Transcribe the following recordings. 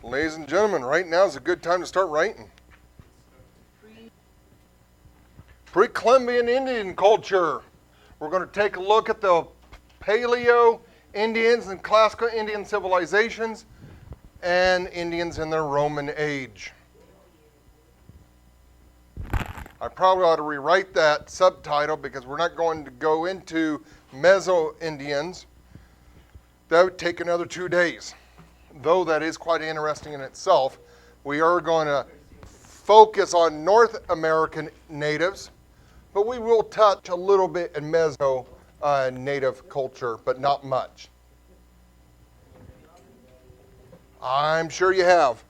Ladies and gentlemen, right now is a good time to start writing. Pre-Columbian Indian culture. We're going to take a look at the Paleo Indians and classical Indian civilizations and Indians in their Roman age. I probably ought to rewrite that subtitle because we're not going to go into Meso-Indians. That would take another 2 days. Though that is quite interesting in itself, we are going to focus on North American natives, but we will touch a little bit in Meso native culture, but not much. I'm sure you have.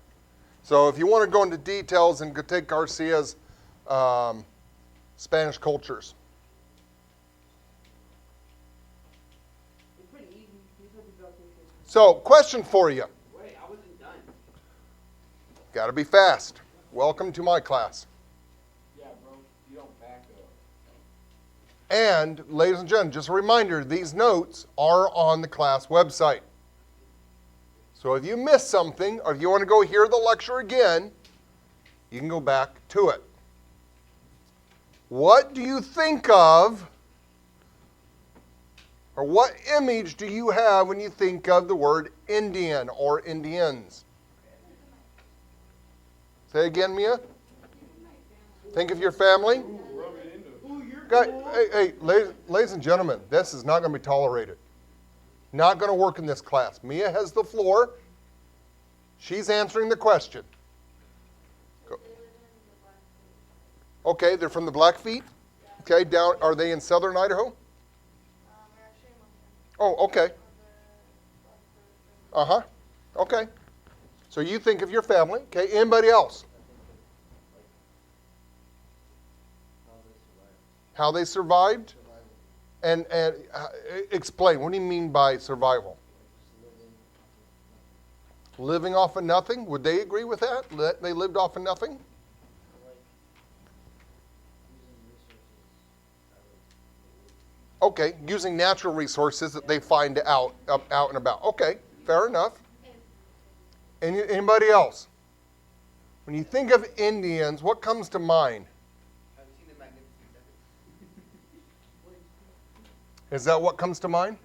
So if you want to go into details and go take Garcia's Spanish cultures. So, question for you. Wait, I wasn't done. Got to be fast. Welcome to my class. Yeah, bro, you don't back up. And, ladies and gentlemen, just a reminder, these notes are on the class website. So if you missed something, or if you want to go hear the lecture again, you can go back to it. What do you think of, or what image do you have when you think of the word Indian or Indians? Say again, Mia. Think of your family. Hey, ladies and gentlemen, this is not going to be tolerated. Not going to work in this class. Mia has the floor. She's answering the question. Go. Okay, they're from the Blackfeet. Okay, down. Are they in southern Idaho? Oh, okay. Uh-huh. Okay. So you think of your family. Okay, anybody else? How they survived? And explain, what do you mean by survival? Living off of nothing? Would they agree with that? That they lived off of nothing? Okay, using natural resources that they find out and about. Okay, fair enough. Anybody else? When you think of Indians, what comes to mind? Is that what comes to mind?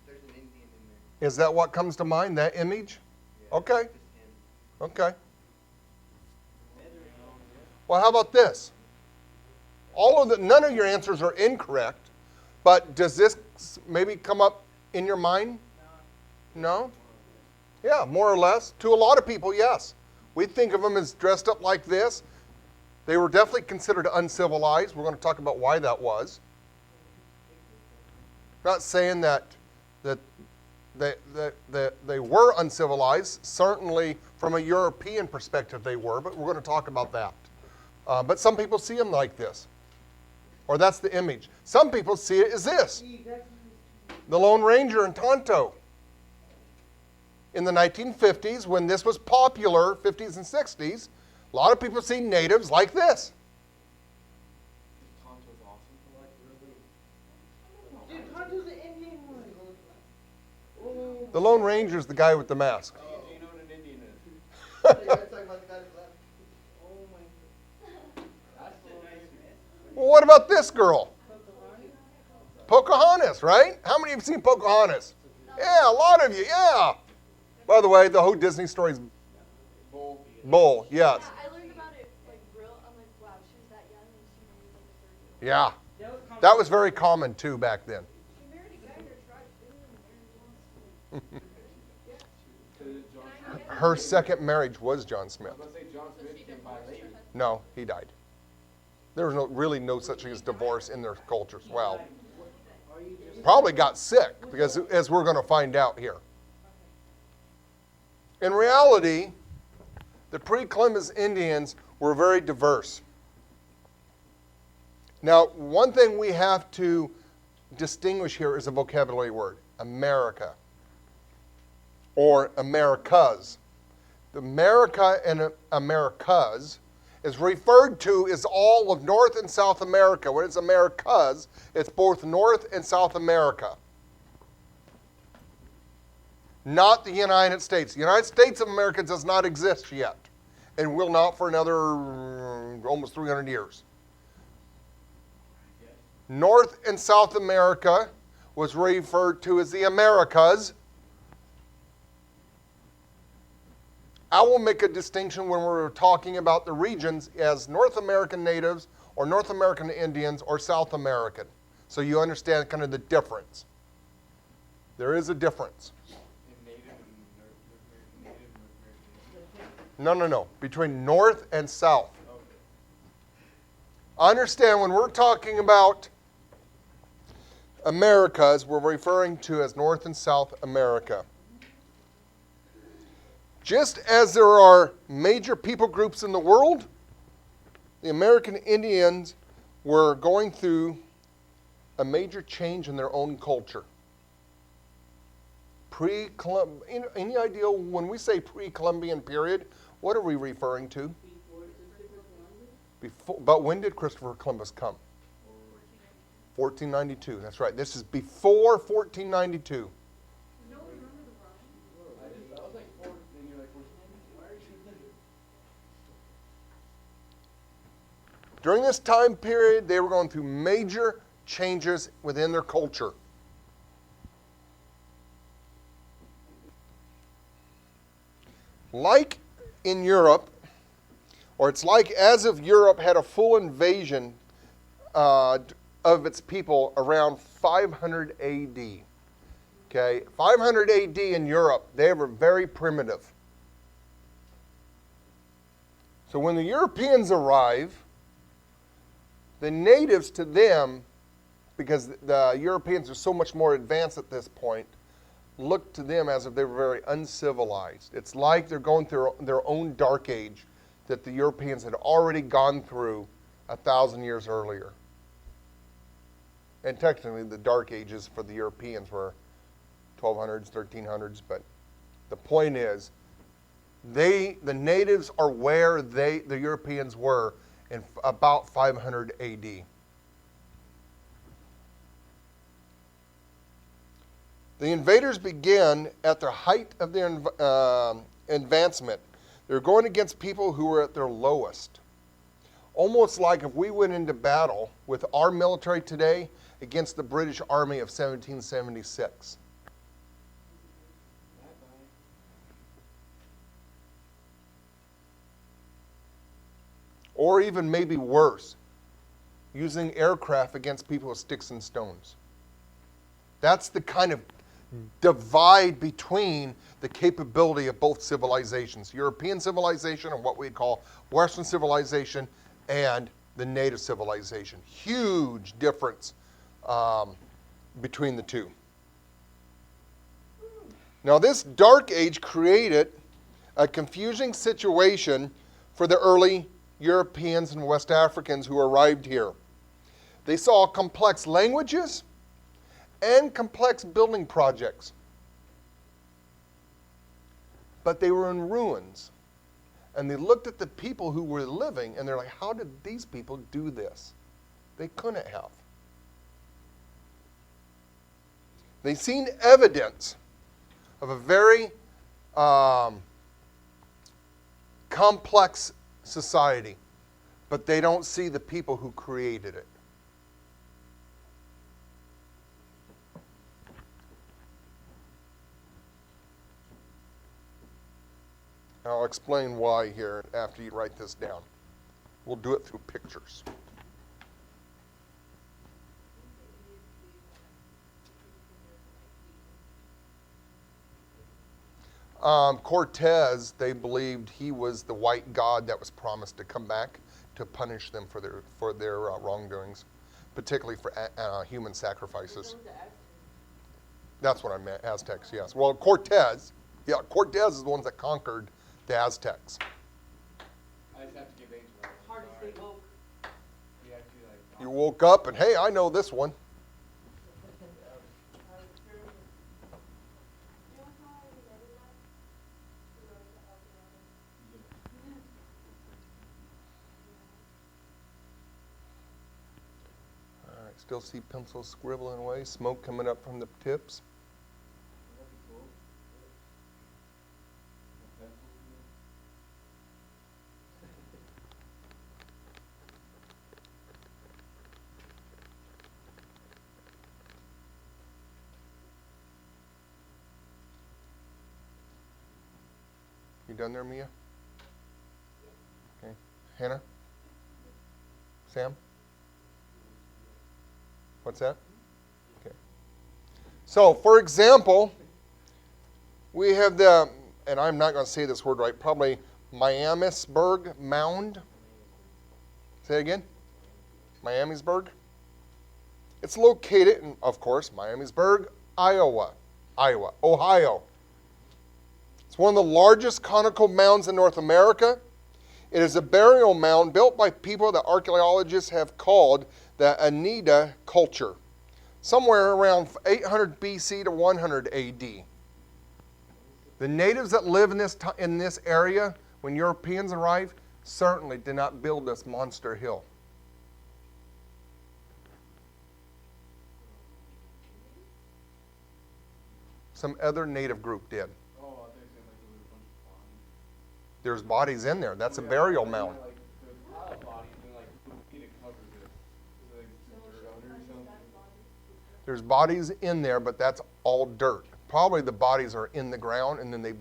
There's an Indian in there. Is that what comes to mind, that image? Yeah, Okay. Okay. Well, how about this? None of your answers are incorrect, but does this maybe come up in your mind? No? Yeah, more or less. To a lot of people, yes. We think of them as dressed up like this. They were definitely considered uncivilized. We're going to talk about why that was. Not saying that they were uncivilized. Certainly, from a European perspective, they were, but we're going to talk about that. But some people see them like this, or that's the image. Some people see it as this: the Lone Ranger and Tonto. In the 1950s, when this was popular, 50s and 60s, a lot of people see natives like this. The Lone Ranger is the guy with the mask. Do you know what an Indian is? Well, what about this girl? Pocahontas, right? How many have seen Pocahontas? Yeah, a lot of you, yeah. By the way, the whole Disney story's Bull, yes. Yeah, I learned about it I'm like, wow, she was that young and she married like a 30-year-old. Yeah. That was very common too back then. She married a guy in her tribe. Her second marriage was John Smith. I was going to say John Smith came by later. No, he died. There was really no such thing as divorce in their cultures. Well, probably got sick, because as we're going to find out here. In reality, the pre-Columbus Indians were very diverse. Now, one thing we have to distinguish here is a vocabulary word: America, or Americas. The America and Americas is referred to as all of North and South America. When it's Americas, it's both North and South America. Not the United States. The United States of America does not exist yet and will not for another almost 300 years. North and South America was referred to as the Americas. I will make a distinction when we're talking about the regions as North American natives or North American Indians or South American. So you understand kind of the difference. There is a difference. No. Between North and South. Understand when we're talking about Americas, we're referring to as North and South America. Just as there are major people groups in the world, the American Indians were going through a major change in their own culture. Any idea when we say pre-Columbian period, what are we referring to? But when did Christopher Columbus come? 1492. That's right. This is before 1492. During this time period, they were going through major changes within their culture. Like in Europe, or it's like as if Europe had a full invasion of its people around 500 AD. Okay, 500 AD in Europe, they were very primitive. So when the Europeans arrive, the natives to them, because the Europeans are so much more advanced at this point, look to them as if they were very uncivilized. It's like they're going through their own dark age that the Europeans had already gone through 1,000 years earlier. And technically the dark ages for the Europeans were 1200s, 1300s, but the point is, the natives are where the Europeans were in about 500 AD. The invaders began at the height of their advancement. They were going against people who were at their lowest. Almost like if we went into battle with our military today against the British Army of 1776. Or even maybe worse, using aircraft against people with sticks and stones. That's the kind of divide between the capability of both civilizations. European civilization and what we call Western civilization and the native civilization. Huge difference between the two. Now this dark age created a confusing situation for the early Europeans and West Africans who arrived here. They saw complex languages and complex building projects. But they were in ruins. And they looked at the people who were living and they're like, how did these people do this? They couldn't have. They seen evidence of a very complex society, but they don't see the people who created it. I'll explain why here after you write this down. We'll do it through pictures. Cortez, they believed he was the white god that was promised to come back to punish them for their wrongdoings, particularly for human sacrifices. That's what I meant, Aztecs, yes. Well, Cortez is the ones that conquered the Aztecs. I just have to give age right. Hard to stay woke. You actually like. You woke up and, hey, I know this one. All right, still see pencils scribbling away, smoke coming up from the tips. done there, Mia? Okay. Hannah? Sam? What's that? Okay. So, for example, we have the, and I'm not going to say this word right, probably Miamisburg Mound. Say it again. Miamisburg. It's located in, of course, Miamisburg, Ohio. It's one of the largest conical mounds in North America. It is a burial mound built by people that archaeologists have called the Oneida culture, somewhere around 800 BC to 100 AD. The natives that live in this area, when Europeans arrived, certainly did not build this monster hill. Some other native group did. Oh, I think like there was a bunch of bodies. There's bodies in there. That's a burial mound. Like there's a pile of bodies and like it covers it. Is it like some dirt under or something? There's bodies in there, but that's all dirt. Probably the bodies are in the ground, and then they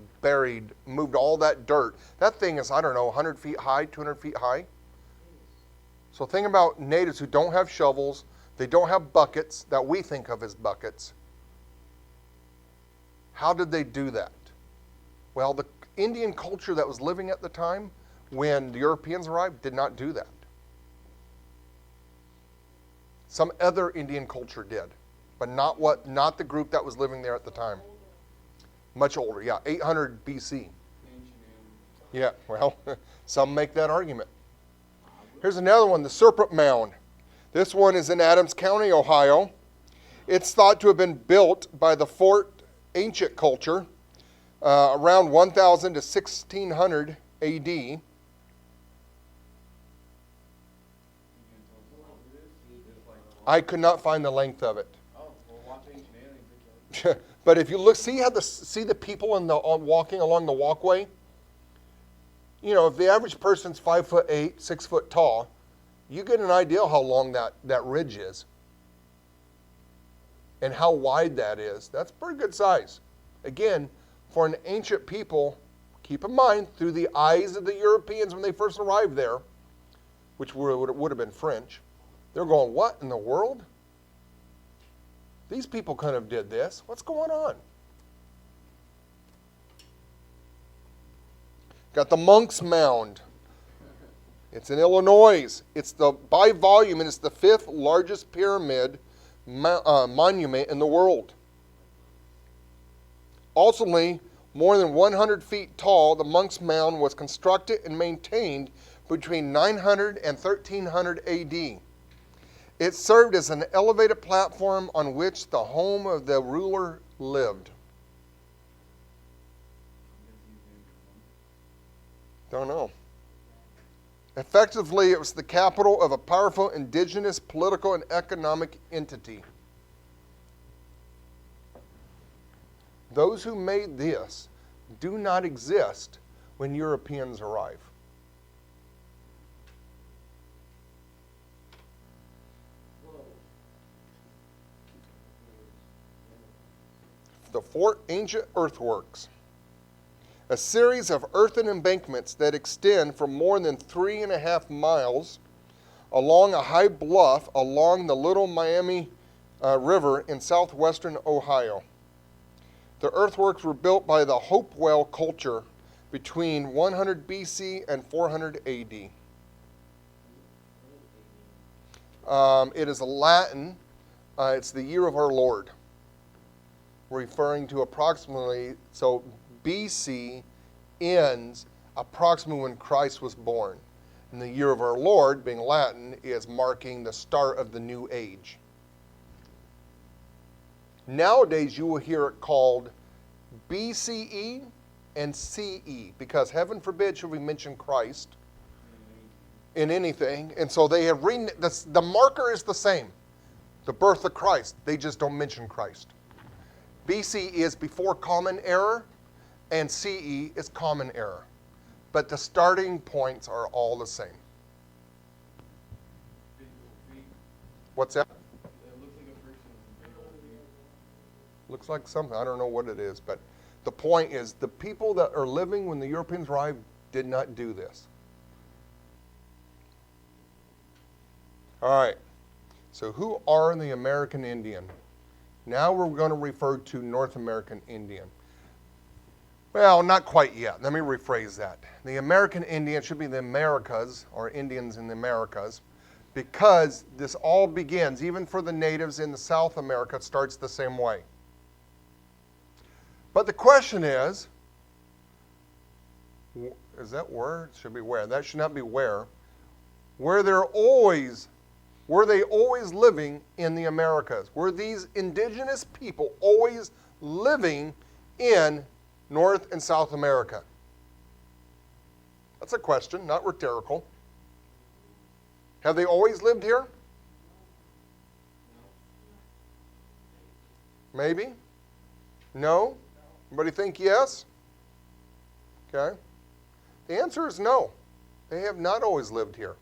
moved all that dirt. That thing is, I don't know, 100 feet high, 200 feet high. So think about natives who don't have shovels. They don't have buckets that we think of as buckets. How did they do that? Well, the Indian culture that was living at the time when the Europeans arrived did not do that. Some other Indian culture did, but not the group that was living there at the time. Much older, yeah, 800 BC. Yeah, well, some make that argument. Here's another one, the Serpent Mound. This one is in Adams County, Ohio. It's thought to have been built by the Fort Ancient culture around 1000 to 1600 AD. I could not find the length of it. Oh, well, watch Ancient Aliens. But if you look, see the people walking along the walkway. You know, if the average person's 5'8", 6 foot tall, you get an idea how long that ridge is, and how wide that is. That's pretty good size. Again, for an ancient people, keep in mind, through the eyes of the Europeans when they first arrived there, which would have been French, they're going, what in the world? These people couldn't have did this. What's going on? Got the Monk's Mound. It's in Illinois. It's by volume, and it's the 5th largest pyramid monument in the world. Ultimately, more than 100 feet tall, the Monk's Mound was constructed and maintained between 900 and 1300 AD. It served as an elevated platform on which the home of the ruler lived. Don't know. Effectively, it was the capital of a powerful indigenous political and economic entity. Those who made this do not exist when Europeans arrive. The Fort Ancient Earthworks. A series of earthen embankments that extend for more than 3.5 miles along a high bluff along the Little Miami River in southwestern Ohio. The earthworks were built by the Hopewell culture between 100 BC and 400 AD. It is a Latin. It's the year of our Lord, referring to approximately, so BC ends approximately when Christ was born. And the year of our Lord, being Latin, is marking the start of the new age. Nowadays, you will hear it called BCE and CE, because heaven forbid should we mention Christ in anything. And so they have the marker is the same, the birth of Christ. They just don't mention Christ. BC is before Common Era, and CE is Common Era. But the starting points are all the same. What's that? It looks like a person with big old feet. Looks like something. I don't know what it is, but The point is, the people that are living when the Europeans arrived did not do this. All right. So who are the American Indian? Now we're going to refer to North American Indian. Well, not quite yet. Let me rephrase that. The American Indian should be the Americas, or Indians in the Americas, because this all begins, even for the natives in South America, it starts the same way. But the question is that where? It should be where. That should not be where. Were they always living in the Americas? Were these indigenous people always living in North and South America? That's a question, not rhetorical. Have they always lived here? Maybe? No? Anybody think yes? Okay. The answer is no. They have not always lived here.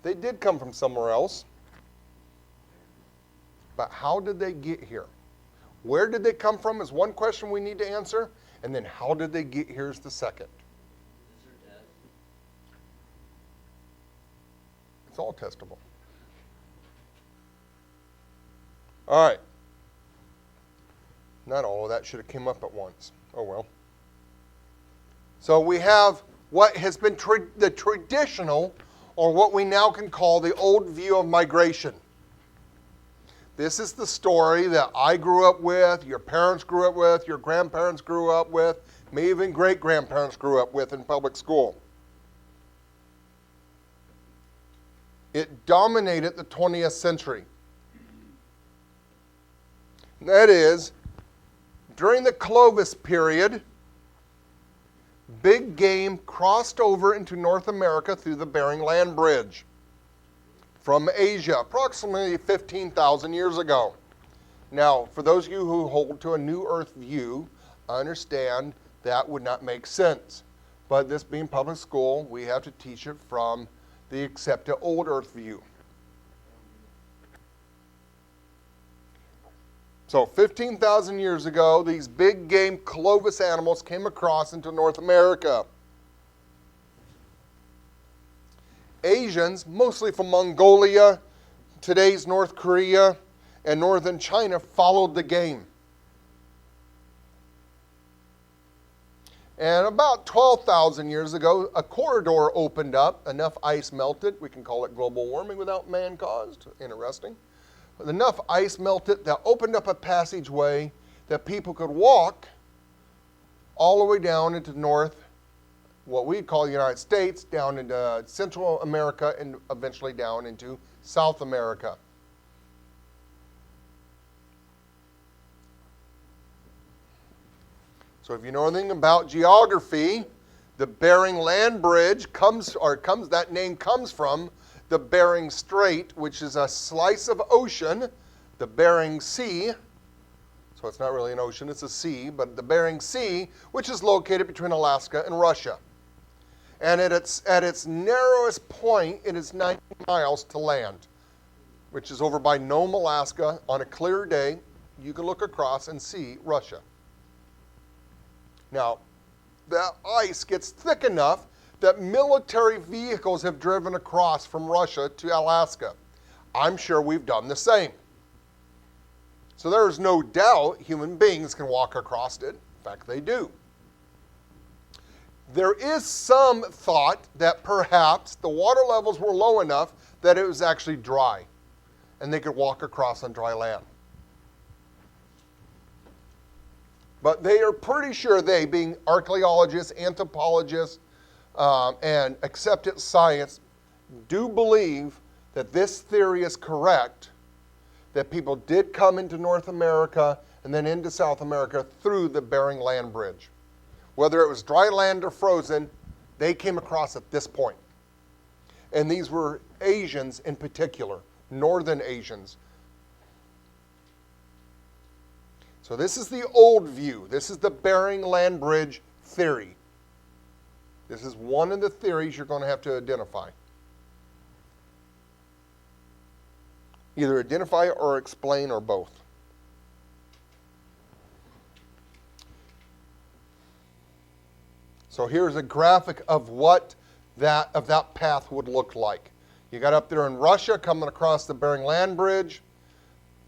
They did come from somewhere else. But how did they get here? Where did they come from is one question we need to answer, and then how did they get here is the second. It's all testable. All right. Not all of that should have came up at once. Oh well. So we have what has been the traditional, or what we now can call the old view of migration. This is the story that I grew up with, your parents grew up with, your grandparents grew up with, maybe even great-grandparents grew up with in public school. It dominated the 20th century. That is, during the Clovis period, big game crossed over into North America through the Bering Land Bridge from Asia, approximately 15,000 years ago. Now, for those of you who hold to a New Earth view, understand that would not make sense. But this being public school, we have to teach it from the accepted Old Earth view. So 15,000 years ago, these big game Clovis animals came across into North America. Asians, mostly from Mongolia, today's North Korea, and northern China, followed the game. And about 12,000 years ago, a corridor opened up, enough ice melted. We can call it global warming without man-caused. Interesting. Enough ice melted that opened up a passageway that people could walk all the way down into north, what we call the United States, down into Central America, and eventually down into South America. So if you know anything about geography, the Bering Land Bridge that name comes from the Bering Strait, which is a slice of ocean, the Bering Sea. So it's not really an ocean, it's a sea, but the Bering Sea, which is located between Alaska and Russia. And at its narrowest point, it is 90 miles to land, which is over by Nome, Alaska. On a clear day, you can look across and see Russia. Now, that ice gets thick enough that military vehicles have driven across from Russia to Alaska. I'm sure we've done the same. So there is no doubt human beings can walk across it. In fact, they do. There is some thought that perhaps the water levels were low enough that it was actually dry, and they could walk across on dry land. But they are pretty sure, they being archaeologists, anthropologists, and accepted science, do believe that this theory is correct, that people did come into North America and then into South America through the Bering Land Bridge. Whether it was dry land or frozen, they came across at this point. And these were Asians in particular, Northern Asians. So this is the old view. This is the Bering Land Bridge theory. This is one of the theories you're going to have to identify. Either identify or explain or both. So here's a graphic of what that path would look like. You got up there in Russia, coming across the Bering Land Bridge,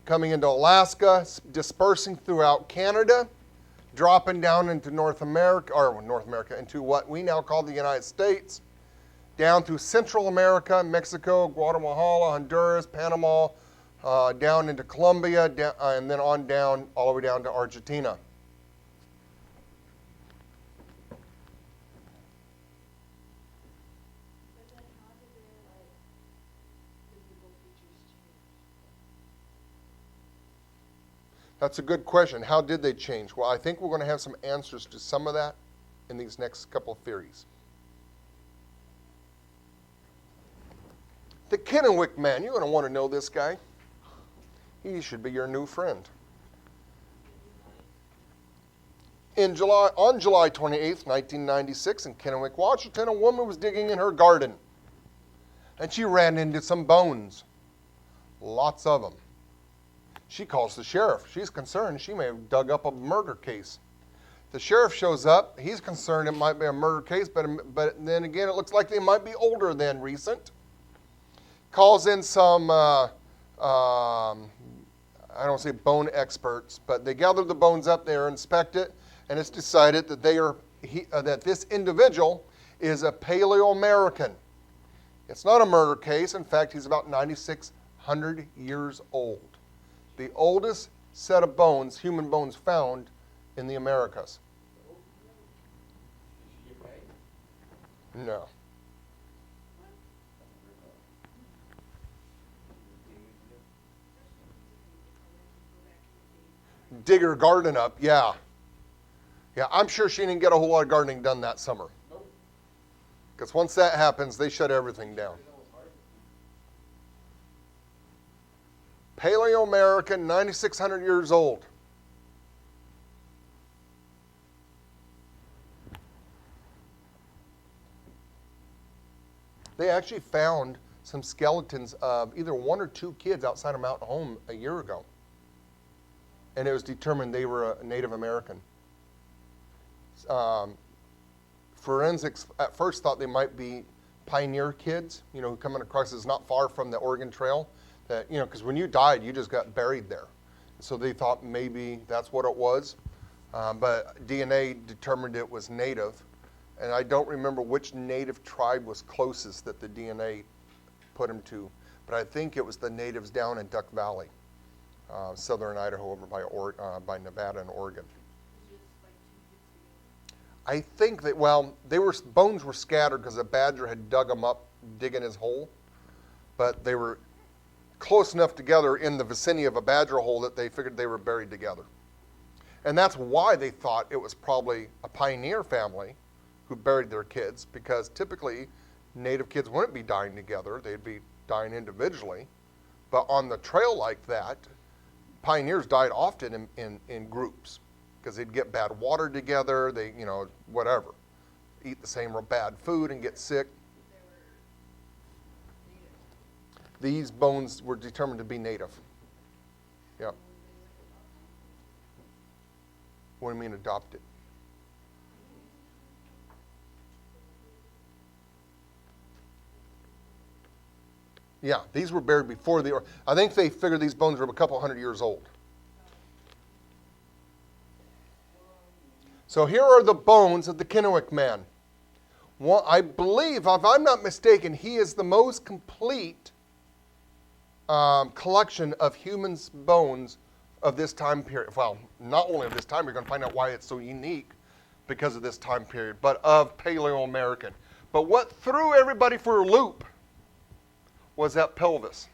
coming into Alaska, dispersing throughout Canada, dropping down into North America, into what we now call the United States, down through Central America, Mexico, Guatemala, Honduras, Panama, down into Colombia, and then on down, all the way down to Argentina. But then how did their, like, physical features change? That's a good question. How did they change? Well, I think we're going to have some answers to some of that in these next couple of theories. The Kennewick man, you're going to want to know this guy. He should be your new friend. On July 28th, 1996, in Kennewick, Washington, a woman was digging in her garden, and she ran into some bones. Lots of them. She calls the sheriff. She's concerned she may have dug up a murder case. The sheriff shows up. He's concerned it might be a murder case, but then again, it looks like they might be older than recent. Calls in some, I don't say bone experts, but they gather the bones up there, inspect it, and it's decided that that this individual is a Paleo-American. It's not a murder case. In fact, he's about 9,600 years old. The oldest set of bones, human bones, found in the Americas. Did she get paid? No. Dig her garden up, yeah. Yeah, I'm sure she didn't get a whole lot of gardening done that summer. Nope. Because once that happens, they shut everything down. Paleo-American, 9,600 years old. They actually found some skeletons of either one or two kids outside of Mountain Home a year ago. And it was determined they were a Native American. Forensics at first thought they might be pioneer kids, who coming across is not far from the Oregon Trail. That, because when you died, you just got buried there. So they thought maybe that's what it was. But DNA determined it was native. And I don't remember which native tribe was closest that the DNA put them to. But I think it was the natives down in Duck Valley, southern Idaho, over by Nevada and Oregon. I think that, bones were scattered because a badger had dug them up, digging his hole. But they were close enough together in the vicinity of a badger hole that they figured they were buried together. And that's why they thought it was probably a pioneer family who buried their kids, because typically Native kids wouldn't be dying together. They'd be dying individually. But on the trail like that, pioneers died often in groups because they'd get bad water together, they, whatever, eat the same bad food and get sick. These bones were determined to be native. Yeah. What do you mean adopted? Yeah, these were buried before I think they figured these bones were a couple hundred years old. So here are the bones of the Kennewick man. Well, I believe, if I'm not mistaken, he is the most complete collection of humans' bones of this time period. Well, not only of this time, you're going to find out why it's so unique because of this time period, but of Paleo-American. But what threw everybody for a loop was that pelvis.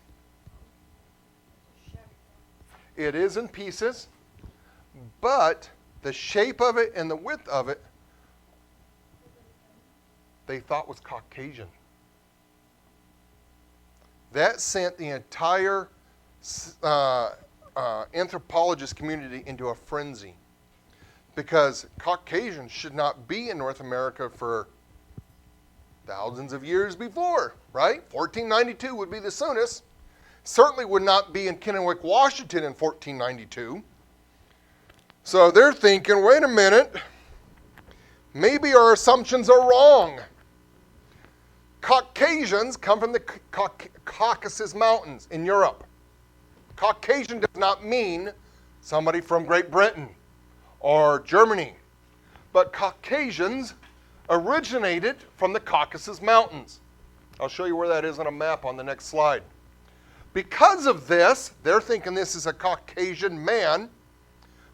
It is in pieces, but the shape of it and the width of it, they thought was Caucasian. That sent the entire anthropologist community into a frenzy, because Caucasians should not be in North America for thousands of years before, right? 1492 would be the soonest. Certainly would not be in Kennewick, Washington in 1492. So they're thinking, wait a minute, maybe our assumptions are wrong. Caucasians come from the Caucasus Mountains in Europe. Caucasian does not mean somebody from Great Britain or Germany, but Caucasians originated from the Caucasus Mountains. I'll show you where that is on a map on the next slide. Because of this, they're thinking this is a Caucasian man.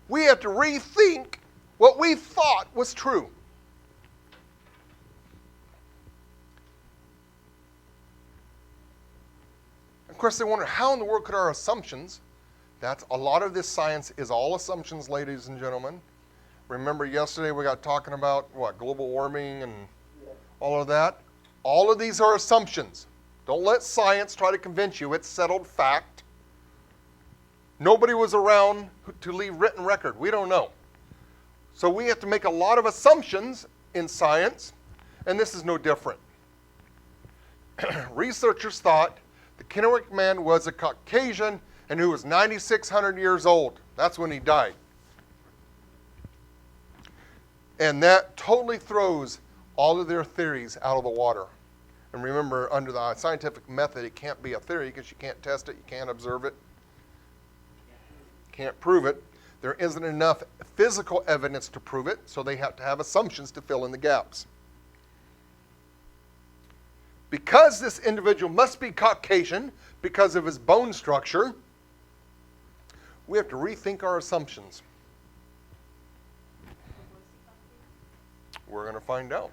We have to rethink what we thought was true. Of course, they wonder, how in the world could our assumptions, that's a lot of this science is all assumptions, ladies and gentlemen. Remember yesterday we got talking about, global warming and all of that? All of these are assumptions. Don't let science try to convince you. It's settled fact. Nobody was around to leave written record. We don't know. So we have to make a lot of assumptions in science, and this is no different. Researchers thought the Kennewick man was a Caucasian and who was 9,600 years old. That's when he died. And that totally throws all of their theories out of the water. And remember, under the scientific method, it can't be a theory because you can't test it, you can't observe it, can't prove it. There isn't enough physical evidence to prove it, so they have to have assumptions to fill in the gaps. Because this individual must be Caucasian because of his bone structure, we have to rethink our assumptions. We're going to find out.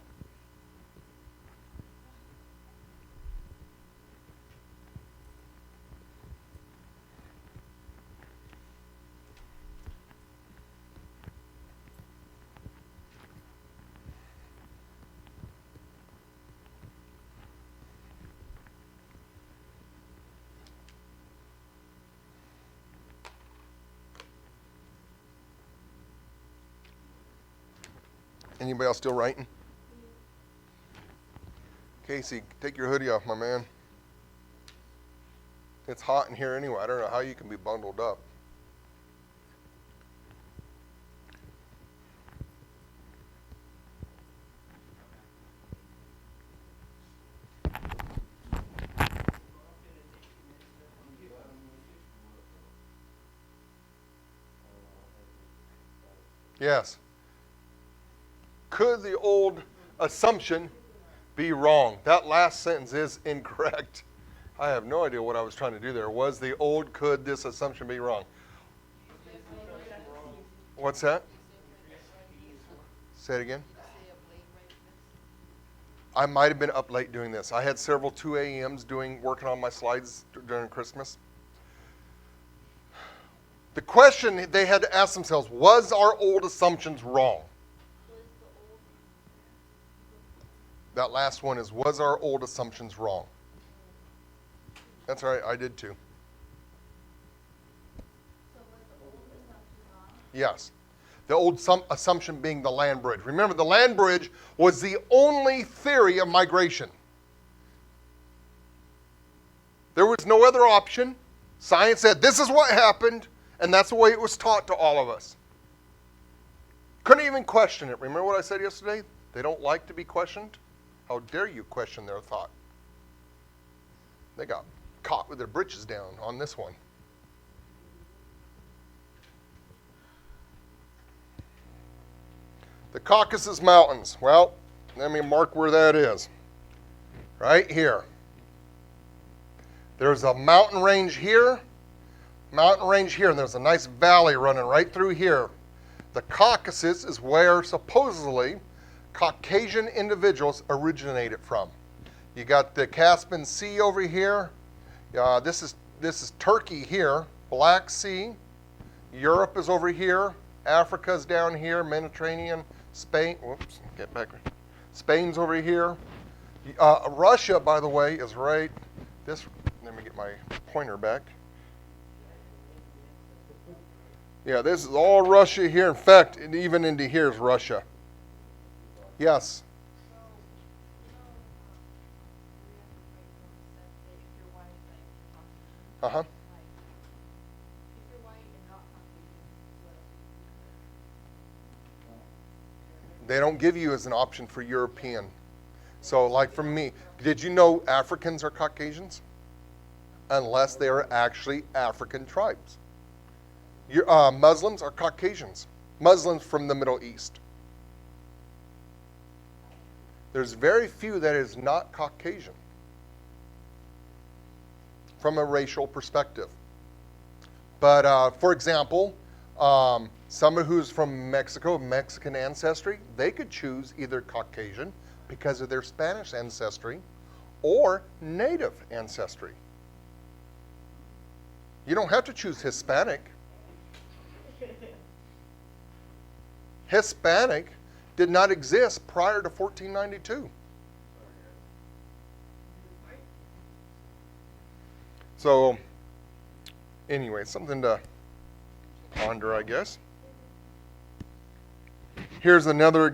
Anybody else still writing? Casey, take your hoodie off, my man. It's hot in here anyway. I don't know how you can be bundled up. Yes. Could the old assumption be wrong? That last sentence is incorrect. I have no idea what I was trying to do there. Was the old, could this assumption be wrong? What's that? Say it again. I might have been up late doing this. I had several 2 a.m.s working on my slides during Christmas. The question they had to ask themselves, was our old assumptions wrong? That last one is, was our old assumptions wrong? That's all right, I did too. So was the old assumption wrong? Yes. The old assumption being the land bridge. Remember, the land bridge was the only theory of migration. There was no other option. Science said, this is what happened, and that's the way it was taught to all of us. Couldn't even question it. Remember what I said yesterday? They don't like to be questioned. How dare you question their thought? They got caught with their britches down on this one. The Caucasus Mountains. Well, let me mark where that is. Right here. There's a mountain range here, and there's a nice valley running right through here. The Caucasus is where supposedly Caucasian individuals originated from. You got the Caspian Sea over here. This is Turkey here, Black Sea. Europe is over here. Africa's down here, Mediterranean, Spain. Whoops, get back. Spain's over here. Russia, by the way, is right. Let me get my pointer back. Yeah, this is all Russia here. In fact, even into here is Russia. Yes. They don't give you as an option for European. So like for me, did you know Africans are Caucasians? Unless they are actually African tribes. Muslims are Caucasians. Muslims from the Middle East. There's very few that is not Caucasian from a racial perspective. But for example, someone who's from Mexico, Mexican ancestry, they could choose either Caucasian because of their Spanish ancestry or native ancestry. You don't have to choose Hispanic. Hispanic did not exist prior to 1492. So, anyway, something to ponder, I guess. Here's another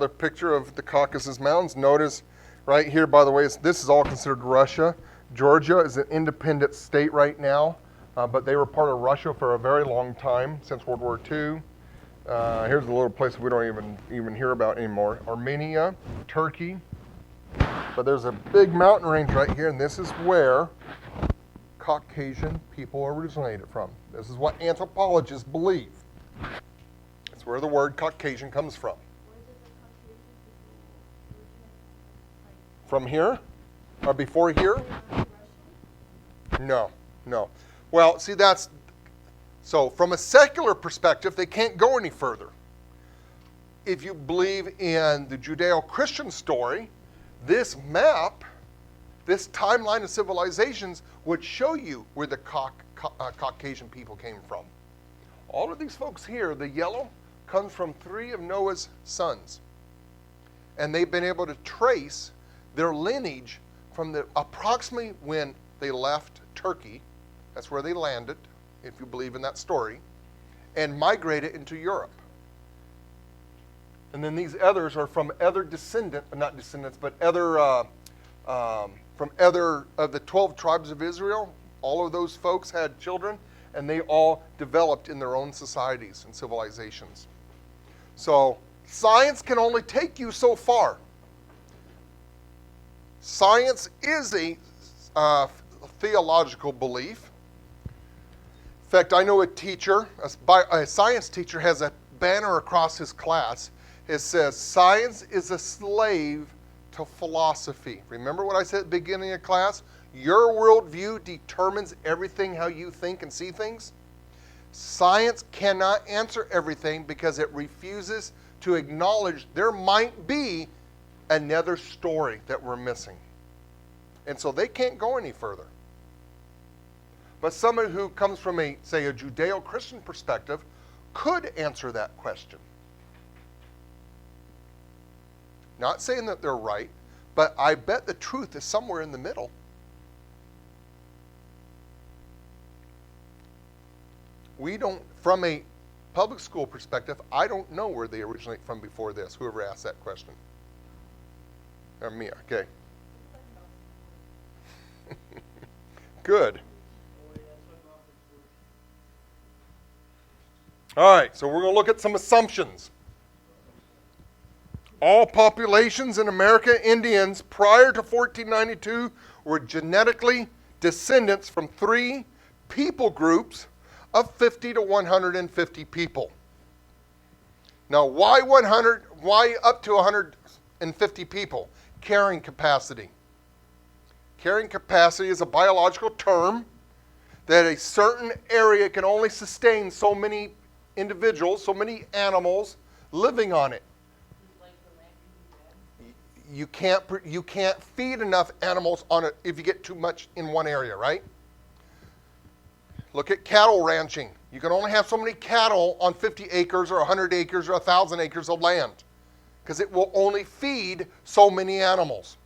picture of the Caucasus Mountains. Notice right here, by the way, this is all considered Russia. Georgia is an independent state right now, but they were part of Russia for a very long time, since World War II. Here's a little place we don't even hear about anymore. Armenia, Turkey. But there's a big mountain range right here, and this is where Caucasian people originated from. This is what anthropologists believe. It's where the word Caucasian comes from. From here? Or before here? No. Well, see, so from a secular perspective, they can't go any further. If you believe in the Judeo-Christian story, this map, this timeline of civilizations would show you where the Caucasian people came from. All of these folks here, the yellow, comes from 3 of Noah's sons. And they've been able to trace their lineage from approximately when they left Turkey, that's where they landed, if you believe in that story, and migrated into Europe. And then these others are from other from other of the 12 tribes of Israel. All of those folks had children, and they all developed in their own societies and civilizations. So science can only take you so far. Science is a theological belief. In fact, I know a teacher, a science teacher, has a banner across his class. It says, "Science is a slave to philosophy." Remember what I said at the beginning of class? Your worldview determines everything how you think and see things. Science cannot answer everything because it refuses to acknowledge there might be another story that we're missing. And so they can't go any further. But someone who comes from a Judeo-Christian perspective could answer that question. Not saying that they're right, but I bet the truth is somewhere in the middle. We don't, from a public school perspective, I don't know where they originate from before this, whoever asked that question. Or Mia, okay. Good. All right, so we're going to look at some assumptions. All populations in America, Indians, prior to 1492 were genetically descendants from 3 people groups of 50 to 150 people. Now, why 100? Why up to 150 people? Carrying capacity. Carrying capacity is a biological term that a certain area can only sustain so many individuals, so many animals living on it. You can't feed enough animals on it if you get too much in one area, right? Look at cattle ranching. You can only have so many cattle on 50 acres or 100 acres or 1,000 acres of land because it will only feed so many animals.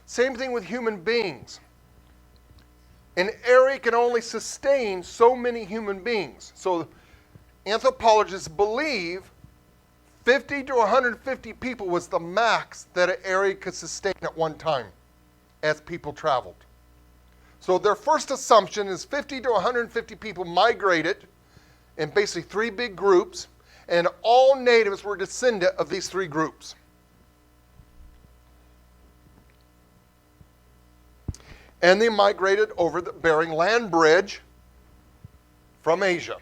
Same thing with human beings. An area can only sustain so many human beings. So anthropologists believe 50 to 150 people was the max that an area could sustain at one time as people traveled. So their first assumption is 50 to 150 people migrated in basically 3 big groups, And all natives were descendant of these three groups. And they migrated over the Bering Land Bridge from Asia.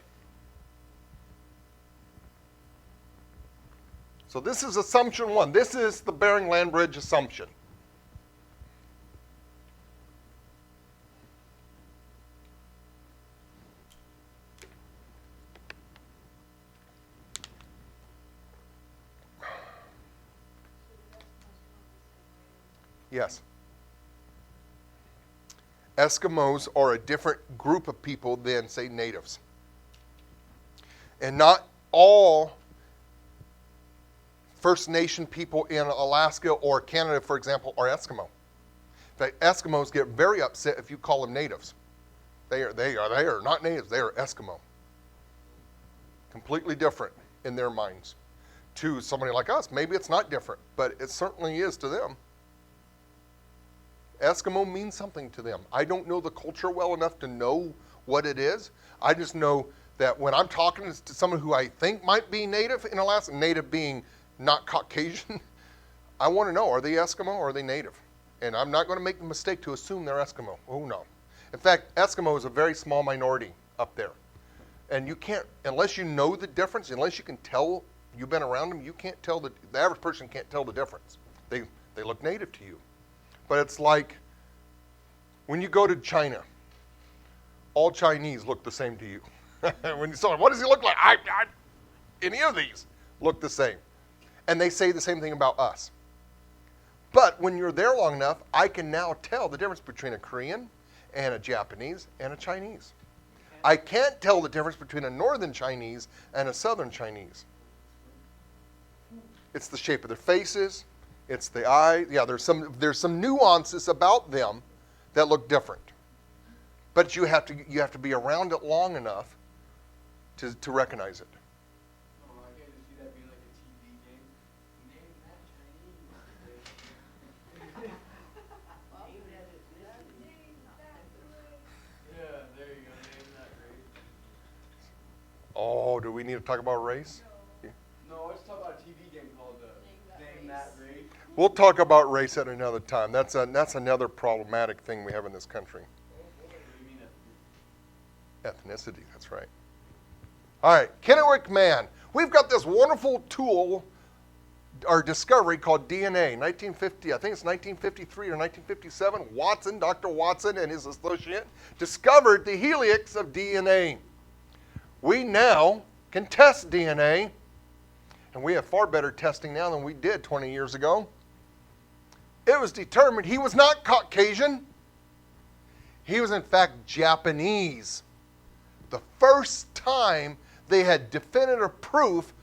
So this is assumption one. This is the Bering Land Bridge assumption. Yes. Eskimos are a different group of people than, say, natives. And not all First Nation people in Alaska or Canada, for example, are Eskimo. In fact, Eskimos get very upset if you call them natives. They are not natives, they are Eskimo. Completely different in their minds. To somebody like us, maybe it's not different, but it certainly is to them. Eskimo means something to them. I don't know the culture well enough to know what it is. I just know that when I'm talking to someone who I think might be native in Alaska, native being not Caucasian, I want to know, are they Eskimo or are they native? And I'm not going to make the mistake to assume they're Eskimo. Oh, no. In fact, Eskimo is a very small minority up there. And you can't, unless you know the difference, unless you can tell you've been around them, you can't tell, the average person can't tell the difference. They look native to you. But it's like when you go to China, all Chinese look the same to you. When you saw him, what does he look like? Any of these look the same. And they say the same thing about us. But when you're there long enough, I can now tell the difference between a Korean and a Japanese and a Chinese. I can't tell the difference between a northern Chinese and a southern Chinese. It's the shape of their faces. It's the eye. Yeah, there's some nuances about them that look different. But you have to be around it long enough to recognize it. Oh, I can just see that being like a TV game. Name that Chinese. Yeah, there you go. Name that race. Oh, do we need to talk about race? No, let's talk about a TV game called Name That Race. We'll talk about race at another time. That's another problematic thing we have in this country. What do you mean Ethnicity, that's right. All right, Kennewick Man. We've got this wonderful tool, our discovery called DNA. 1950, I think it's 1953 or 1957. Dr. Watson and his associate discovered the helix of DNA. We now can test DNA, and we have far better testing now than we did 20 years ago. It was determined he was not Caucasian. He was in fact Japanese. The first time they had definitive proof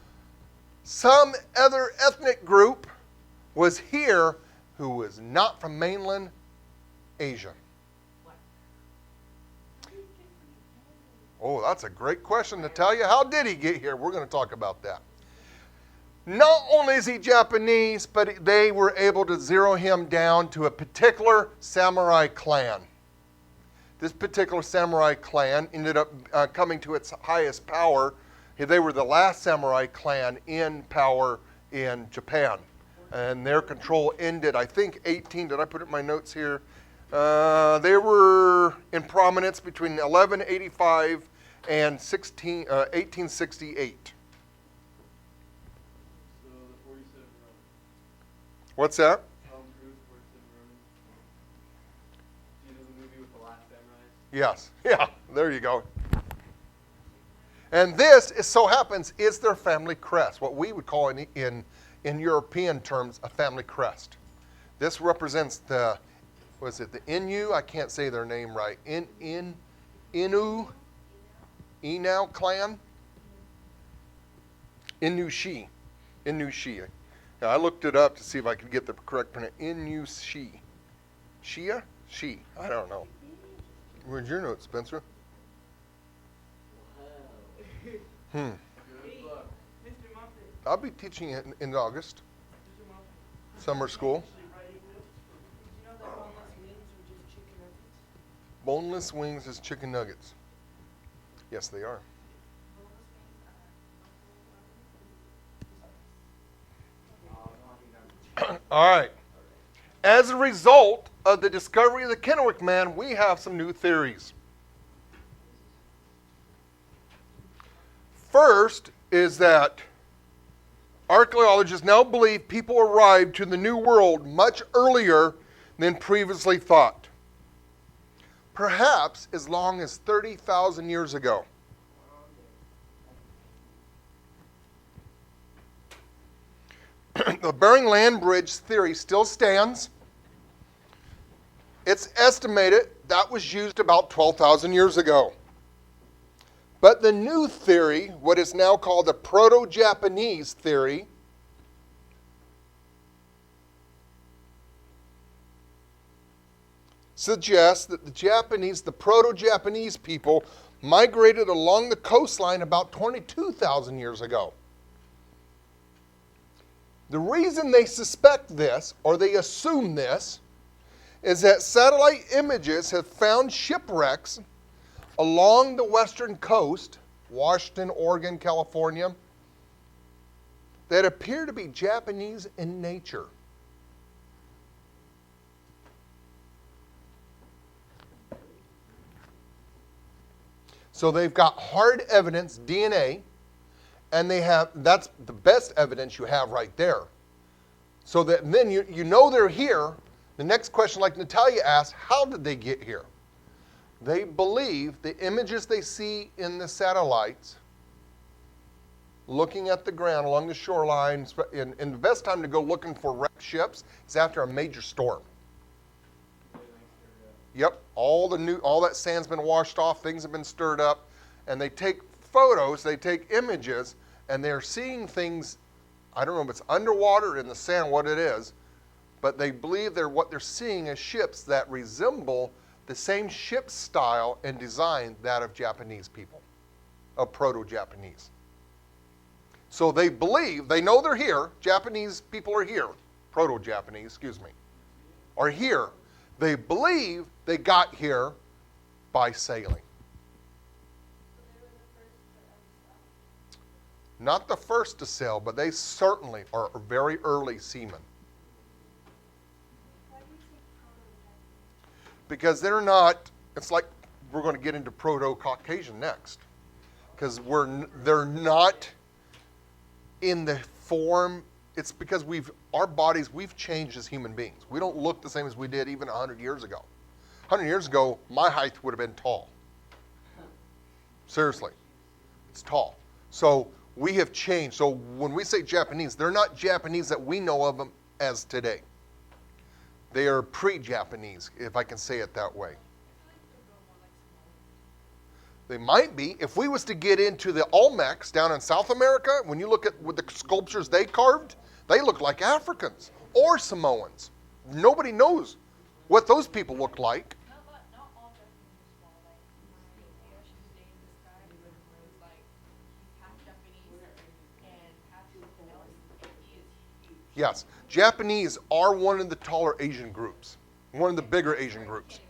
some other ethnic group was here who was not from mainland Asia. Oh, that's a great question, Natalia. How did he get here? We're going to talk about that. Not only is he Japanese, but they were able to zero him down to a particular samurai clan. This particular samurai clan ended up coming to its highest power. They were the last samurai clan in power in Japan. And their control ended, I think, did I put it in my notes here? They were in prominence between 1185 and 1868. So the 47 Roman. What's that? Tom Cruise, 47 Roman. You know the movie with the last samurai? Yes. Yeah, there you go. And this, it so happens, is their family crest, what we would call in European terms a family crest. This represents the Innu? I can't say their name right. Innu clan? Innu-shi. Now, I looked it up to see if I could get the correct pronunciation. Innu-shi. Shia? She. I don't know. Where's your note, Spencer? Good luck. I'll be teaching it in August. Summer school. Boneless wings is chicken nuggets. Yes, they are. All right. As a result of the discovery of the Kennewick Man, we have some new theories. First is that archaeologists now believe people arrived to the New World much earlier than previously thought. Perhaps as long as 30,000 years ago. The Bering Land Bridge theory still stands. It's estimated that was used about 12,000 years ago. But the new theory, what is now called the Proto-Japanese theory, suggests that the Proto-Japanese people migrated along the coastline about 22,000 years ago. The reason they suspect this, or they assume this, is that satellite images have found shipwrecks along the western coast, Washington, Oregon, California, that appear to be Japanese in nature. So they've got hard evidence, DNA, and that's the best evidence you have right there. So that then you know they're here. The next question, like Natalia asked, how did they get here? They believe the images they see in the satellites, looking at the ground along the shoreline, and the best time to go looking for wrecked ships is after a major storm. Yep, all that sand's been washed off, things have been stirred up, and they take photos, they take images, and they're seeing things, I don't know if it's underwater or in the sand, what it is, but they believe what they're seeing is ships that resemble the same ship style and design that of Japanese people, of Proto-Japanese. So they believe, they know they're here, Japanese people are here, Proto-Japanese, excuse me, are here. They believe they got here by sailing. Not the first to sail, but they certainly are very early seamen. Because they're not, it's like we're going to get into Proto-Caucasian next. Because they're not in the form, it's because our bodies, we've changed as human beings. We don't look the same as we did even 100 years ago. 100 years ago, my height would have been tall. Seriously. It's tall. So we have changed. So when we say Japanese, they're not Japanese that we know of them as today. They are pre-Japanese, if I can say it that way. They might be. If we was to get into the Olmecs down in South America, when you look at with the sculptures they carved, they look like Africans or Samoans. Nobody knows what those people look like. Not all Japanese are small. Like my she's dating this guy who was like he's half Japanese and half something else, and he is huge. Yes, Japanese are one of the taller Asian groups, one of the bigger Asian groups.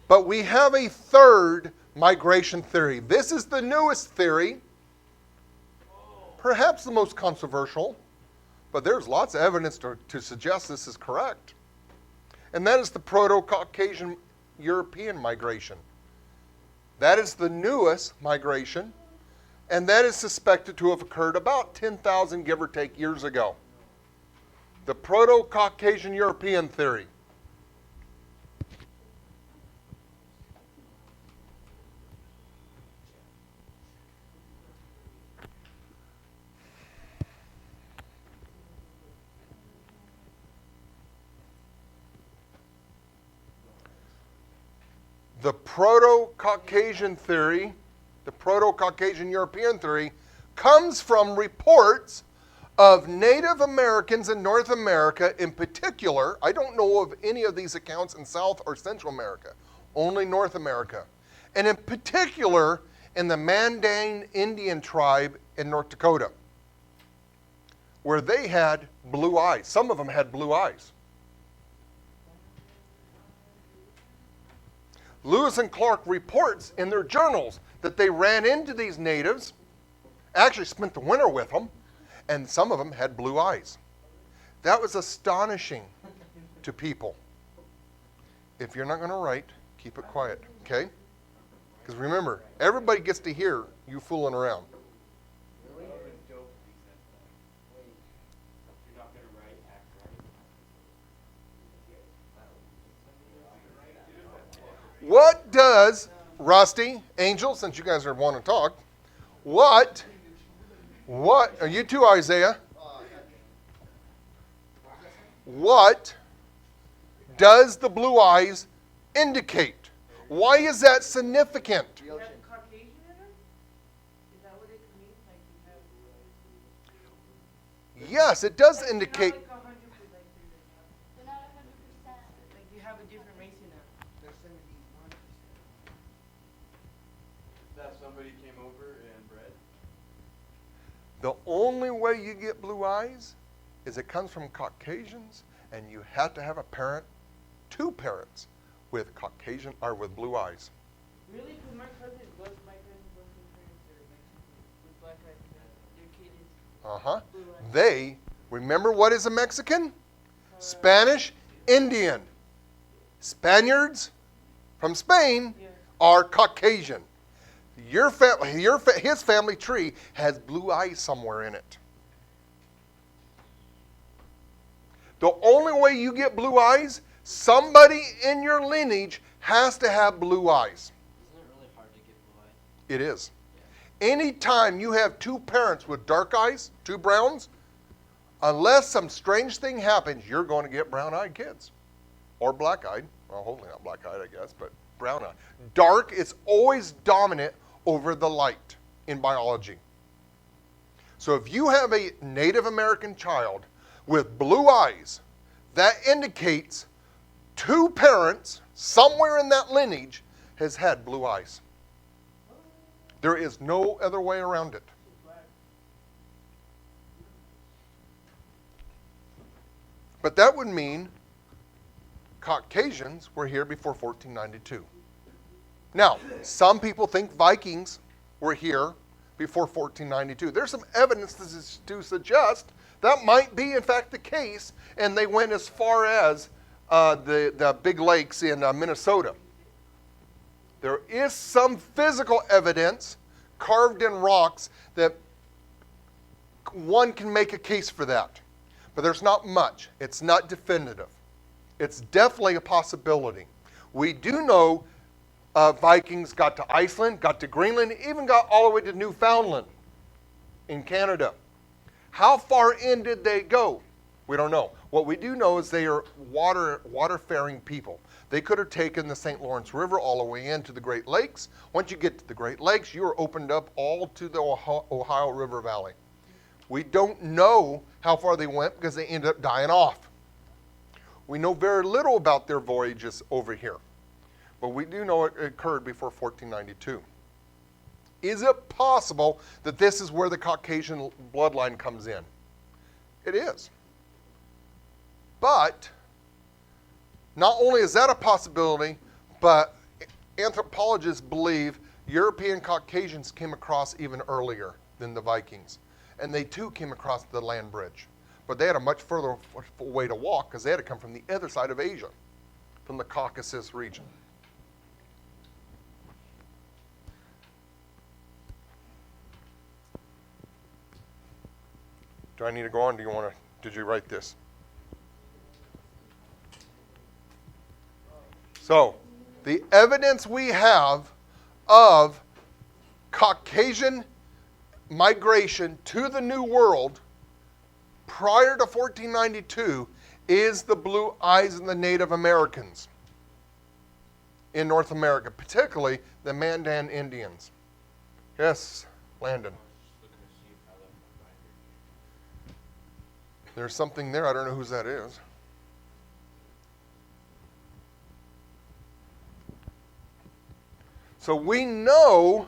But we have a third migration theory. This is the newest theory, perhaps the most controversial, but there's lots of evidence to suggest this is correct. And that is the Proto-Caucasian European migration. That is the newest migration, and that is suspected to have occurred about 10,000, give or take, years ago. The Proto-Caucasian European theory. The Proto-Caucasian theory, the Proto-Caucasian European theory, comes from reports of Native Americans in North America in particular. I don't know of any of these accounts in South or Central America, only North America. And in particular, in the Mandan Indian tribe in North Dakota, where they had blue eyes. Some of them had blue eyes. Lewis and Clark reports in their journals that they ran into these natives, actually spent the winter with them, and some of them had blue eyes. That was astonishing to people. If you're not going to write, keep it quiet, okay? Because remember, everybody gets to hear you fooling around. You're not gonna write, act right. What does, Rusty, Angel, since you guys are wanting to talk, what, are you too, Isaiah? What does the blue eyes indicate? Why is that significant? You have Caucasian in her? Is that what it means? Like you have... Yes, it does Like, indicate. You're not like 100%, They're not 100%. like you have a different race in her. They're 71%. That somebody came over and bred? The only way you get blue eyes is it comes from Caucasians, and you have to have a parent, two parents, with Caucasian or with blue eyes. Really? Because my cousin was Mexican with black eyes. Their kid is blue eyes. They, remember what is a Mexican? Spanish, Indian. Spaniards from Spain Yeah. are Caucasian. His family tree has blue eyes somewhere in it. The only way you get blue eyes, somebody in your lineage has to have blue eyes. Isn't it really hard to get blue eyes? It is. Anytime you have two parents with dark eyes, two browns, unless some strange thing happens, you're going to get brown-eyed kids. Or black-eyed. Well, hopefully not black-eyed, I guess, but brown-eyed. Dark is always dominant over the light in biology. So if you have a Native American child with blue eyes, that indicates two parents somewhere in that lineage has had blue eyes. There is no other way around it. But that would mean Caucasians were here before 1492. Now, some people think Vikings were here before 1492. There's some evidence to suggest that might be, in fact, the case, and they went as far as the big lakes in Minnesota. There is some physical evidence carved in rocks that one can make a case for that. But there's not much. It's not definitive. It's definitely a possibility. We do know Vikings got to Iceland, got to Greenland, even got all the way to Newfoundland in Canada. How far in did they go? We don't know. What we do know is they are water-faring people. They could have taken the St. Lawrence River all the way into the Great Lakes. Once you get to the Great Lakes, you are opened up all to the Ohio River Valley. We don't know how far they went because they ended up dying off. We know very little about their voyages over here. But we do know it occurred before 1492. Is it possible that this is where the Caucasian bloodline comes in? It is. But not only is that a possibility, but anthropologists believe European Caucasians came across even earlier than the Vikings. And they too came across the land bridge. But they had a much further way to walk because they had to come from the other side of Asia, from the Caucasus region. Do I need to go on? Did you write this? So, the evidence we have of Caucasian migration to the New World prior to 1492 is the blue eyes of the Native Americans in North America, particularly the Mandan Indians. Yes, Landon. There's something there. I don't know whose that is. So we know,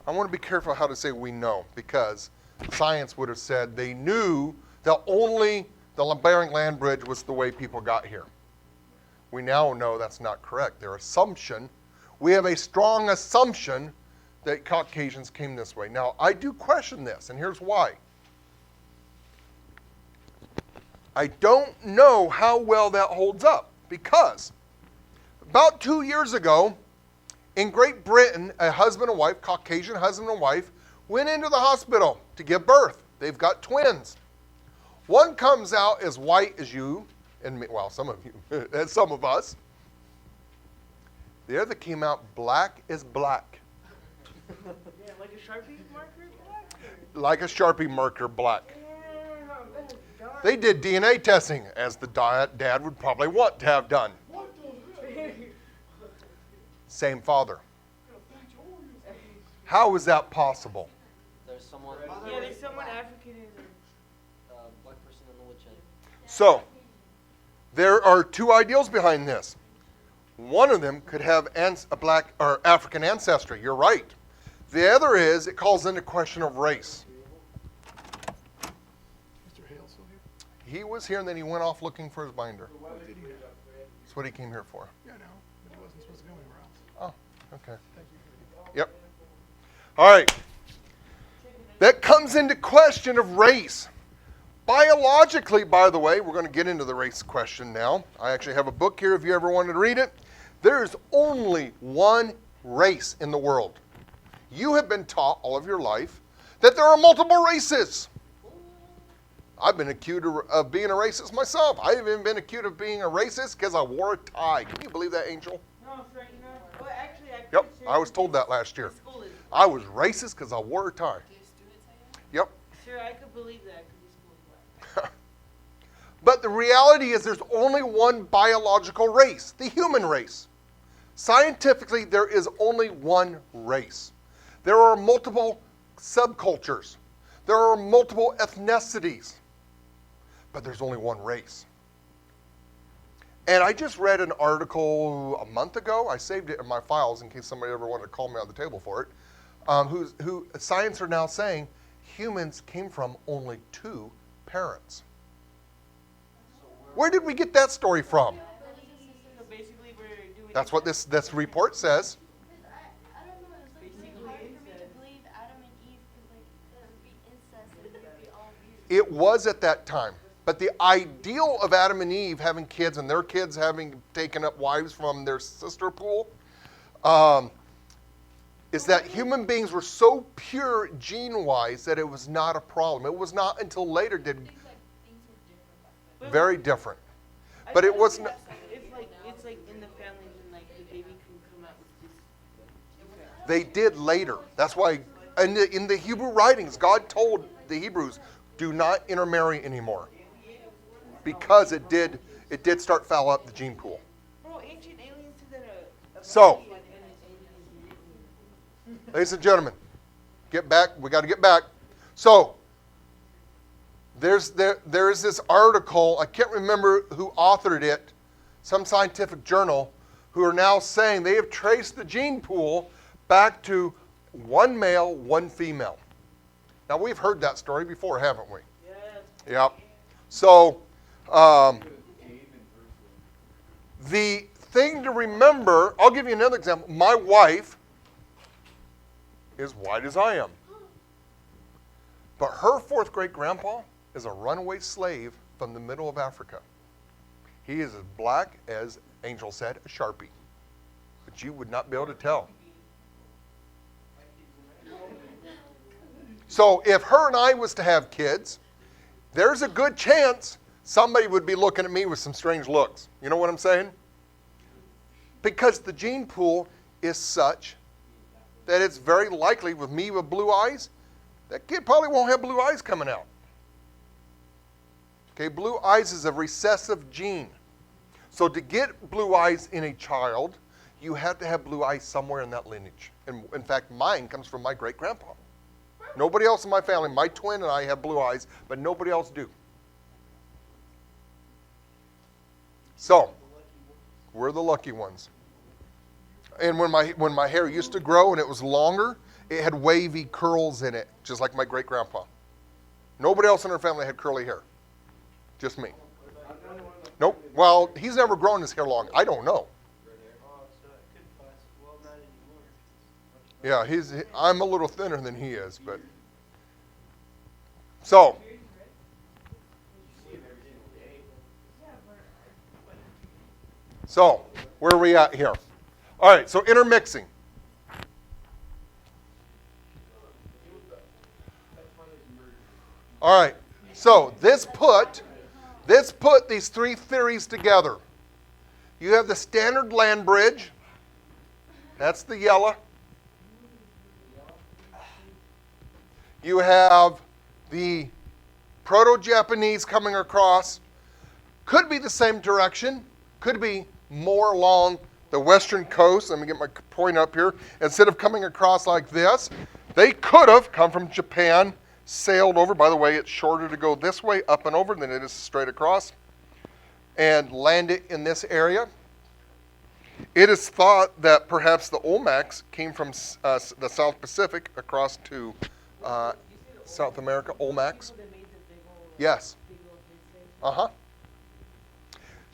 I want to be careful how to say we know, because science would have said they knew that only the Bering Land Bridge was the way people got here. We now know that's not correct. Their assumption, we have a strong assumption that Caucasians came this way. Now, I do question this, and here's why. I don't know how well that holds up, because about 2 years ago, in Great Britain, a husband and wife, Caucasian husband and wife, went into the hospital to give birth. They've got twins. One comes out as white as you, and me, well, some of you, and some of us. The other came out black as black. Yeah, like a Sharpie marker black? Like a Sharpie marker black. Damn, that's dark. They did DNA testing, as the dad would probably want to have done. Same father. How is that possible? There's someone, Yeah, there's someone African in there. black person in the woodshed. So, there are two ideals behind this. One of them could have a black or African ancestry. You're right. The other is it calls into question of race. Mr. Hale still here? He was here and then he went off looking for his binder. What did he have? That's what he came here for. Yeah, I know, but he wasn't supposed to go anywhere else. Oh, okay. Thank you. Yep. All right. That comes into question of race. Biologically, by the way, we're going to get into the race question now. I actually have a book here if you ever wanted to read it. There is only one race in the world. You have been taught all of your life that there are multiple races. I've been accused of being a racist myself. I've even been accused of being a racist because I wore a tie. Can you believe that, Angel? No, Frank, no. Well, actually, I'm Yep, pretty sure I was told that last year. the school is. I was racist because I wore a tie. Yep. Sure, I could believe that because the school is black. But the reality is there's only one biological race, the human race. Scientifically, there is only one race. There are multiple subcultures. There are multiple ethnicities. But there's only one race. And I just read an article a month ago. I saved it in my files in case somebody ever wanted to call me on the table for it. Who science are now saying humans came from only 2 parents. Where did we get that story from? So basically, we're doing. That's what this report says. I don't know, it's like really hard for me to believe Adam and Eve because like there would be incest and they would be all weird. It was at that time. But the ideal of Adam and Eve having kids and their kids having taken up wives from their sister pool is that human beings were so pure gene-wise that it was not a problem. It was not until later did Things were different back then. very different. I But it thought wasn't. It's like in the family when like the baby can come out with this. They did later. That's why in the Hebrew writings, God told the Hebrews, do not intermarry anymore. Because it did start foul up the gene pool. Bro, ancient aliens said that So, ladies and gentlemen, get back. We got to get back. So, there is this article. I can't remember who authored it. Some scientific journal who are now saying they have traced the gene pool back to 1 male, 1 female. Now we've heard that story before, haven't we? yeah. Yep. So, the thing to remember, I'll give you another example. My wife is white as I am. But her 4th great grandpa is a runaway slave from the middle of Africa. He is as black as Angel said, a Sharpie. But you would not be able to tell. So if her and I was to have kids, there's a good chance somebody would be looking at me with some strange looks. You know what I'm saying? Because the gene pool is such that it's very likely with me with blue eyes, that kid probably won't have blue eyes coming out. Okay, blue eyes is a recessive gene. So to get blue eyes in a child, you have to have blue eyes somewhere in that lineage. And in fact, mine comes from my great-grandpa. Nobody else in my family, my twin and I have blue eyes, but nobody else do. So, we're the lucky ones. And when my hair used to grow and it was longer, it had wavy curls in it, just like my great-grandpa. Nobody else in our family had curly hair. Just me. Nope. Well, he's never grown his hair long. I don't know. Oh, so it could possibly, well, not anymore. Yeah, I'm a little thinner than he is, but. So, where are we at here? All right, so intermixing. All right, so this put these three theories together. You have the standard land bridge. That's the yellow. You have the Proto-Japanese coming across. Could be the same direction. Could be more along the western coast. Let me get my point up here. Instead of coming across like this, they could have come from Japan, sailed over. By the way, it's shorter to go this way up and over than it is straight across, and landed in this area. It is thought that perhaps the Olmecs came from the South Pacific across to South America. Olmecs. Yes. Uh-huh.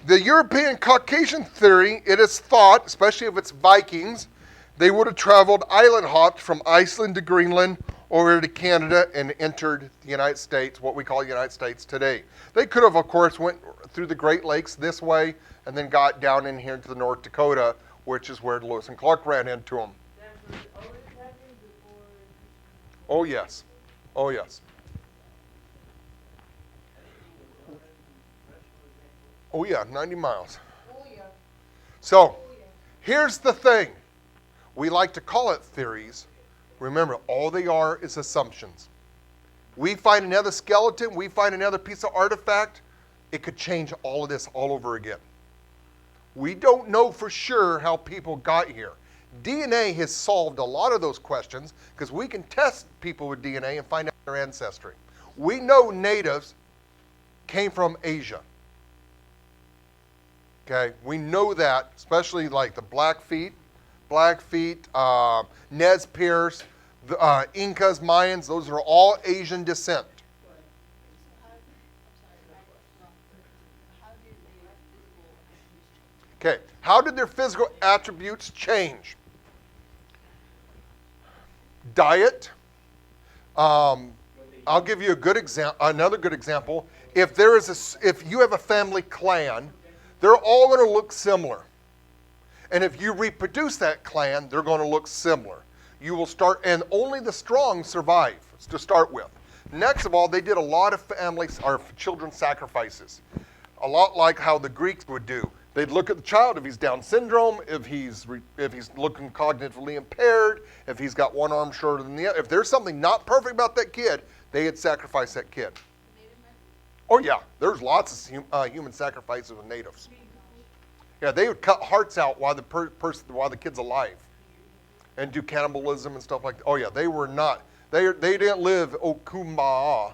The European Caucasian theory, it is thought, especially if it's Vikings, they would have traveled island hopped from Iceland to Greenland over to Canada and entered the United States, what we call the United States today. They could have, of course, went through the Great Lakes this way and then got down in here to the North Dakota, which is where Lewis and Clark ran into them. Oh, yes. Oh, yes. Oh, yeah, 90 miles. So, here's the thing. We like to call it theories. Remember, all they are is assumptions. We find another skeleton, we find another piece of artifact, it could change all of this all over again. We don't know for sure how people got here. DNA has solved a lot of those questions because we can test people with DNA and find out their ancestry. We know natives came from Asia. Okay, we know that, especially like the Blackfeet, Nez Perce, the Incas, Mayans, those are all Asian descent. Okay, how did their physical attributes change? Diet. I'll give you a good another good example. If you have a family clan, they're all going to look similar. And if you reproduce that clan, they're going to look similar. You will start, and only the strong survive to start with. Next of all, they did a lot of children sacrifices. A lot like how the Greeks would do. They'd look at the child if he's Down syndrome, if he's looking cognitively impaired, if he's got one arm shorter than the other. If there's something not perfect about that kid, they had sacrificed that kid. Oh yeah, there's lots of human sacrifices with natives. Yeah, they would cut hearts out while the kid's alive, and do cannibalism and stuff like that. Oh yeah, they were not. They didn't live okumaa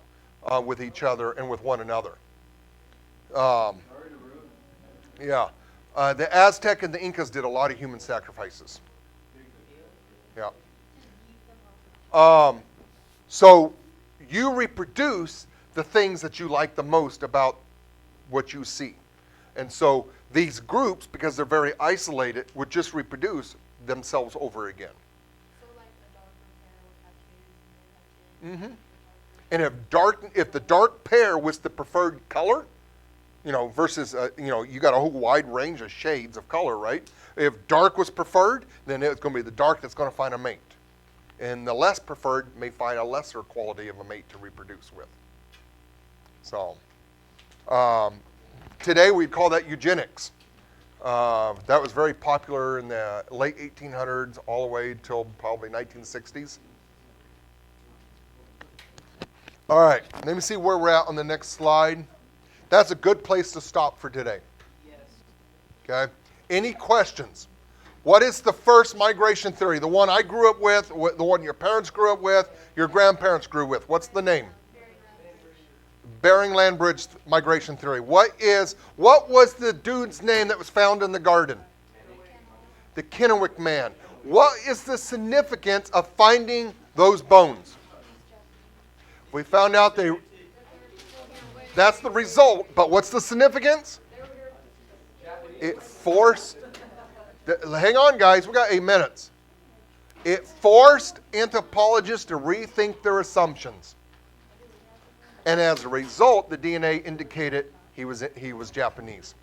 with each other and with one another. Yeah, the Aztec and the Incas did a lot of human sacrifices. Yeah. So you reproduce the things that you like the most about what you see. And so these groups, because they're very isolated, would just reproduce themselves over again. So like a darker pair would have kids, and they have kids. And if the dark pair was the preferred color, versus, you got a whole wide range of shades of color, right? If dark was preferred, then it's going to be the dark that's going to find a mate. And the less preferred may find a lesser quality of a mate to reproduce with. So, today we'd call that eugenics. That was very popular in the late 1800s all the way till probably 1960s. All right, let me see where we're at on the next slide. That's a good place to stop for today. Yes. Okay? Any questions? What is the first migration theory? The one I grew up with, the one your parents grew up with, your grandparents grew with. What's the name? Bering Land Bridge migration theory. What was the dude's name that was found in the garden? The Kennewick man. What is the significance of finding those bones? We found out that's the result, but what's the significance? They were here It forced, hang on guys, we got 8 minutes. It forced anthropologists to rethink their assumptions. And as a result, the DNA indicated he was Japanese.